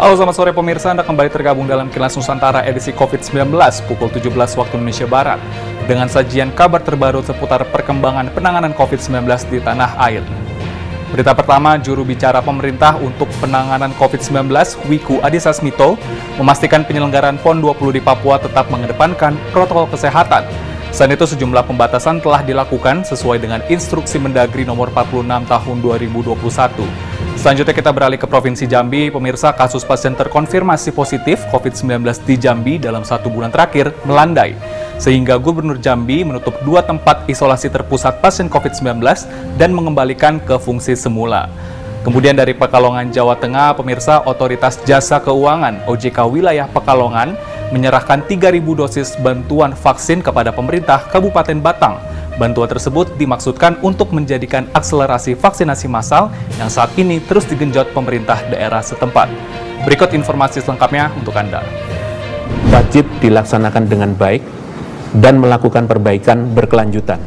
Halo, selamat sore pemirsa, Anda kembali tergabung dalam Kilas Nusantara edisi COVID-19 pukul 17 waktu Indonesia Barat dengan sajian kabar terbaru seputar perkembangan penanganan COVID-19 di tanah air. Berita pertama, juru bicara pemerintah untuk penanganan COVID-19, Wiku Adhisa Smito, memastikan penyelenggaraan PON 20 di Papua tetap mengedepankan protokol kesehatan. Selain itu, sejumlah pembatasan telah dilakukan sesuai dengan instruksi Mendagri nomor 46 tahun 2021. Selanjutnya kita beralih ke Provinsi Jambi. Pemirsa, kasus pasien terkonfirmasi positif COVID-19 di Jambi dalam 1 bulan terakhir melandai, sehingga Gubernur Jambi menutup 2 tempat isolasi terpusat pasien COVID-19 dan mengembalikan ke fungsi semula. Kemudian dari Pekalongan, Jawa Tengah, pemirsa, Otoritas Jasa Keuangan (OJK) wilayah Pekalongan menyerahkan 3.000 dosis bantuan vaksin kepada pemerintah Kabupaten Batang. Bantuan tersebut dimaksudkan untuk menjadikan akselerasi vaksinasi massal yang saat ini terus digenjot pemerintah daerah setempat. Berikut informasi selengkapnya untuk Anda. Wajib dilaksanakan dengan baik dan melakukan perbaikan berkelanjutan.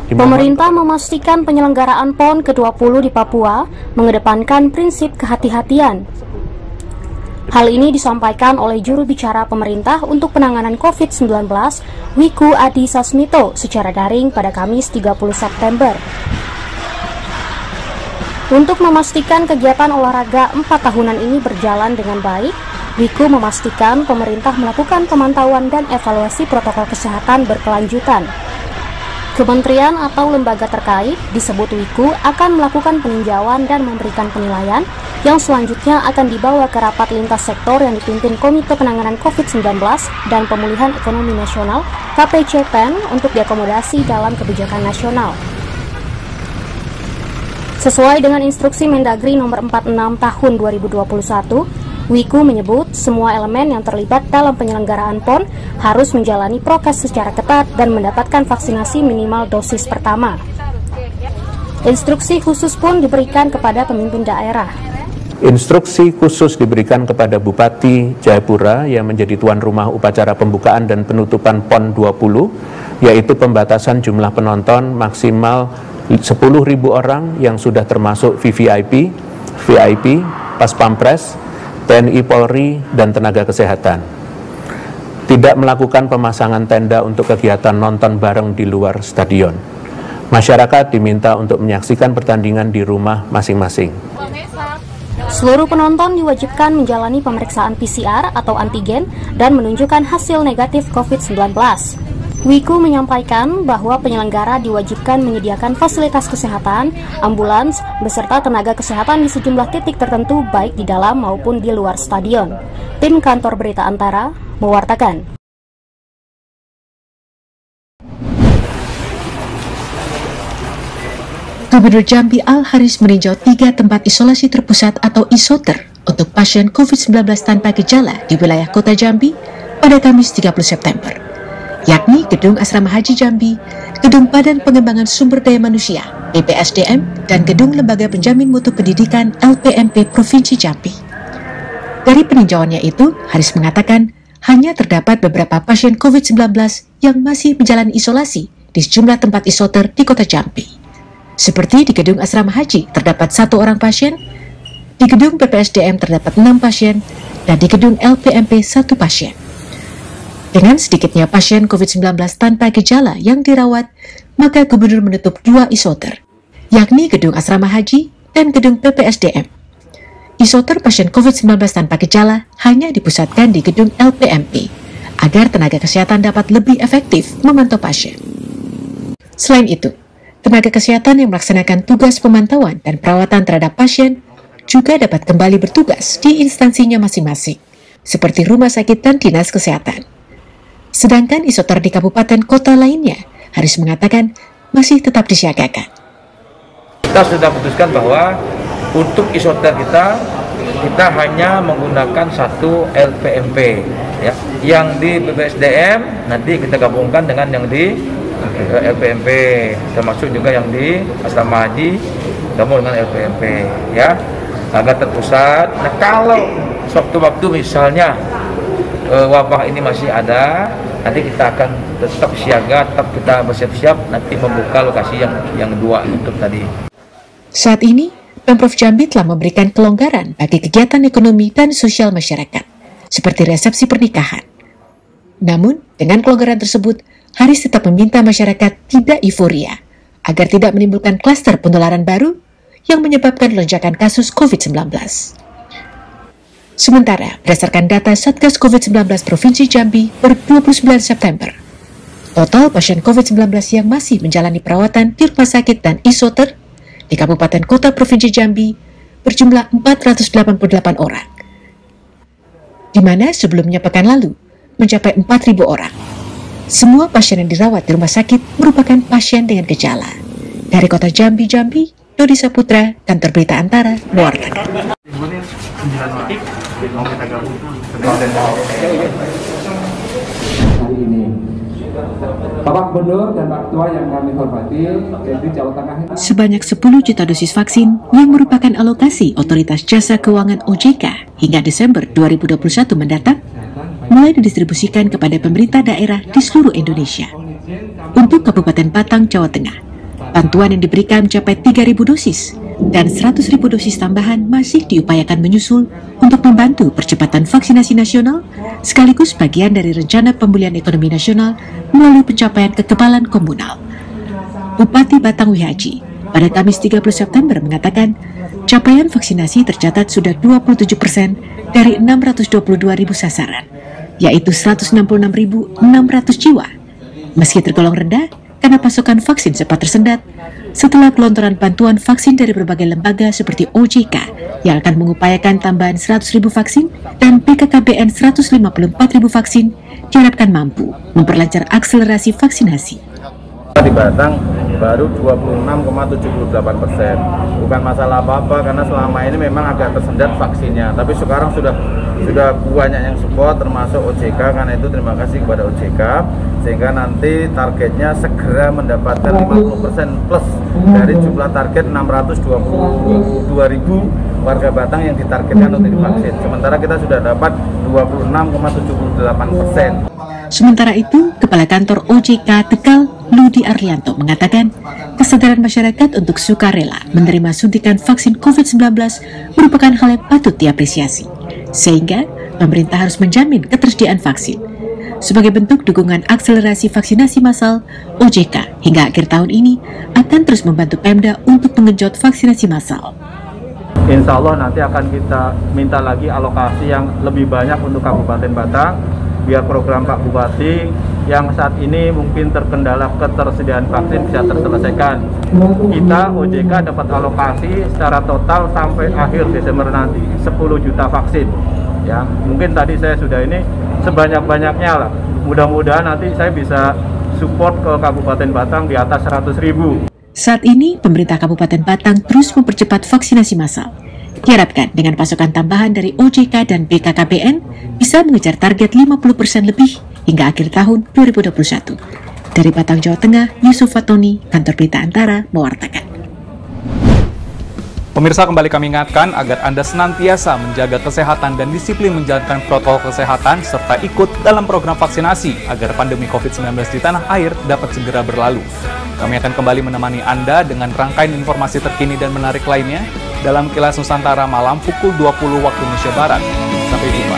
Pemerintah memastikan penyelenggaraan PON ke-20 di Papua mengedepankan prinsip kehati-hatian. Hal ini disampaikan oleh juru bicara pemerintah untuk penanganan COVID-19, Wiku Adhisa Smito, secara daring pada Kamis 30 September. Untuk memastikan kegiatan olahraga 4 tahunan ini berjalan dengan baik, Wiku memastikan pemerintah melakukan pemantauan dan evaluasi protokol kesehatan berkelanjutan. Kementerian atau lembaga terkait, disebut Wiku, akan melakukan peninjauan dan memberikan penilaian yang selanjutnya akan dibawa ke rapat lintas sektor yang dipimpin Komite Penanganan COVID-19 dan Pemulihan Ekonomi Nasional (KPCPEN) untuk diakomodasi dalam kebijakan nasional. Sesuai dengan instruksi Mendagri nomor 46 tahun 2021, Wiku menyebut semua elemen yang terlibat dalam penyelenggaraan PON harus menjalani prokes secara ketat dan mendapatkan vaksinasi minimal dosis pertama. Instruksi khusus pun diberikan kepada pemimpin daerah. Instruksi khusus diberikan kepada Bupati Jayapura yang menjadi tuan rumah upacara pembukaan dan penutupan PON 20, yaitu pembatasan jumlah penonton maksimal 10.000 orang yang sudah termasuk VVIP, VIP, Pas Pampres, TNI Polri, dan tenaga kesehatan. Tidak melakukan pemasangan tenda untuk kegiatan nonton bareng di luar stadion. Masyarakat diminta untuk menyaksikan pertandingan di rumah masing-masing. Seluruh penonton diwajibkan menjalani pemeriksaan PCR atau antigen dan menunjukkan hasil negatif COVID-19. Wiku menyampaikan bahwa penyelenggara diwajibkan menyediakan fasilitas kesehatan, ambulans, beserta tenaga kesehatan di sejumlah titik tertentu baik di dalam maupun di luar stadion. Tim Kantor Berita Antara mewartakan. Gubernur Jambi Al-Haris meninjau 3 tempat isolasi terpusat atau isoter untuk pasien COVID-19 tanpa gejala di wilayah Kota Jambi pada Kamis 30 September. Yakni Gedung Asrama Haji Jambi, Gedung Badan Pengembangan Sumber Daya Manusia (BPSDM), dan Gedung Lembaga Penjamin Mutu Pendidikan (LPMP) Provinsi Jambi. Dari peninjauannya itu, Haris mengatakan hanya terdapat beberapa pasien COVID-19 yang masih menjalani isolasi di sejumlah tempat isoter di Kota Jambi. Seperti di Gedung Asrama Haji terdapat 1 orang pasien, di Gedung BPSDM terdapat 6 pasien, dan di Gedung LPMP 1 pasien. Dengan sedikitnya pasien COVID-19 tanpa gejala yang dirawat, maka Gubernur menutup 2 isoter, yakni Gedung Asrama Haji dan Gedung PPSDM. Isoter pasien COVID-19 tanpa gejala hanya dipusatkan di Gedung LPMP, agar tenaga kesehatan dapat lebih efektif memantau pasien. Selain itu, tenaga kesehatan yang melaksanakan tugas pemantauan dan perawatan terhadap pasien juga dapat kembali bertugas di instansinya masing-masing, seperti rumah sakit dan dinas kesehatan. Sedangkan isoter di kabupaten kota lainnya, Haris mengatakan masih tetap disiagakan. Kita sudah putuskan bahwa untuk isoter kita hanya menggunakan 1 LPMP, ya. Yang di BPSDM nanti kita gabungkan dengan yang di LPMP, termasuk juga yang di Asrama Haji gabung dengan LPMP, ya, agar terpusat. Nah, kalau sewaktu-waktu misalnya wabah ini masih ada, nanti kita akan tetap siaga, tetap kita bersiap-siap nanti membuka lokasi yang 2 untuk tadi. Saat ini, Pemprov Jambi telah memberikan kelonggaran bagi kegiatan ekonomi dan sosial masyarakat, seperti resepsi pernikahan. Namun, dengan kelonggaran tersebut, Haris tetap meminta masyarakat tidak euforia, agar tidak menimbulkan klaster penularan baru yang menyebabkan lonjakan kasus COVID-19. Sementara, berdasarkan data Satgas COVID-19 Provinsi Jambi per 29 September, total pasien COVID-19 yang masih menjalani perawatan di rumah sakit dan isoter di Kabupaten Kota Provinsi Jambi berjumlah 488 orang, di mana sebelumnya pekan lalu mencapai 4.000 orang. Semua pasien yang dirawat di rumah sakit merupakan pasien dengan gejala. Dari Kota Jambi, Dodi Saputra, Kantor Berita Antara, melaporkan. Bapak Gubernur dan Pak Ketua yang kami hormati, dari Jawa Tengah. Sebanyak 10 juta dosis vaksin yang merupakan alokasi Otoritas Jasa Keuangan OJK hingga Desember 2021 mendatang mulai didistribusikan kepada pemerintah daerah di seluruh Indonesia. Untuk Kabupaten Batang, Jawa Tengah, bantuan yang diberikan mencapai 3.000 dosis dan 100.000 dosis tambahan masih diupayakan menyusul untuk membantu percepatan vaksinasi nasional sekaligus bagian dari rencana pemulihan ekonomi nasional melalui pencapaian kekebalan komunal. Bupati Batang Wihaji pada Kamis 30 September mengatakan capaian vaksinasi tercatat sudah 27% dari 622.000 sasaran, yaitu 166.600 jiwa. Meski tergolong rendah, karena pasokan vaksin sempat tersendat setelah gelontoran bantuan vaksin dari berbagai lembaga seperti OJK yang akan mengupayakan tambahan 100.000 vaksin dan BKKBN 154.000 vaksin diharapkan mampu memperlancar akselerasi vaksinasi. Di Batang baru 26,78%. Bukan masalah apa-apa karena selama ini memang agak tersendat vaksinnya, tapi sekarang sudah banyak yang support termasuk OJK, karena itu terima kasih kepada OJK sehingga nanti targetnya segera mendapatkan 50% plus dari jumlah target 622.000 warga Batang yang ditargetkan untuk divaksin. Sementara kita sudah dapat 26,78%. Sementara itu, Kepala Kantor OJK Tegal, Ludi Arlianto, mengatakan kesadaran masyarakat untuk sukarela menerima suntikan vaksin COVID-19 merupakan hal yang patut diapresiasi, sehingga pemerintah harus menjamin ketersediaan vaksin. Sebagai bentuk dukungan akselerasi vaksinasi massal, OJK hingga akhir tahun ini akan terus membantu Pemda untuk menggenjot vaksinasi massal. Insya Allah nanti akan kita minta lagi alokasi yang lebih banyak untuk Kabupaten Batang, biar program Pak Bupati yang saat ini mungkin terkendala ketersediaan vaksin bisa terselesaikan. Kita OJK dapat alokasi secara total sampai akhir Desember nanti 10 juta vaksin. Ya, mungkin tadi saya sudah ini sebanyak-banyaknya lah. Mudah-mudahan nanti saya bisa support ke Kabupaten Batang di atas 100.000. Saat ini, pemerintah Kabupaten Batang terus mempercepat vaksinasi massal. Diharapkan dengan pasokan tambahan dari OJK dan BKKBN bisa mengejar target 50% lebih hingga akhir tahun 2021. Dari Batang, Jawa Tengah, Yusuf Fatoni, Kantor Berita Antara, mewartakan. Pemirsa, kembali kami ingatkan agar Anda senantiasa menjaga kesehatan dan disiplin menjalankan protokol kesehatan serta ikut dalam program vaksinasi agar pandemi COVID-19 di tanah air dapat segera berlalu. Kami akan kembali menemani Anda dengan rangkaian informasi terkini dan menarik lainnya dalam Kilas Nusantara malam pukul 20 waktu Indonesia Barat. Sampai jumpa.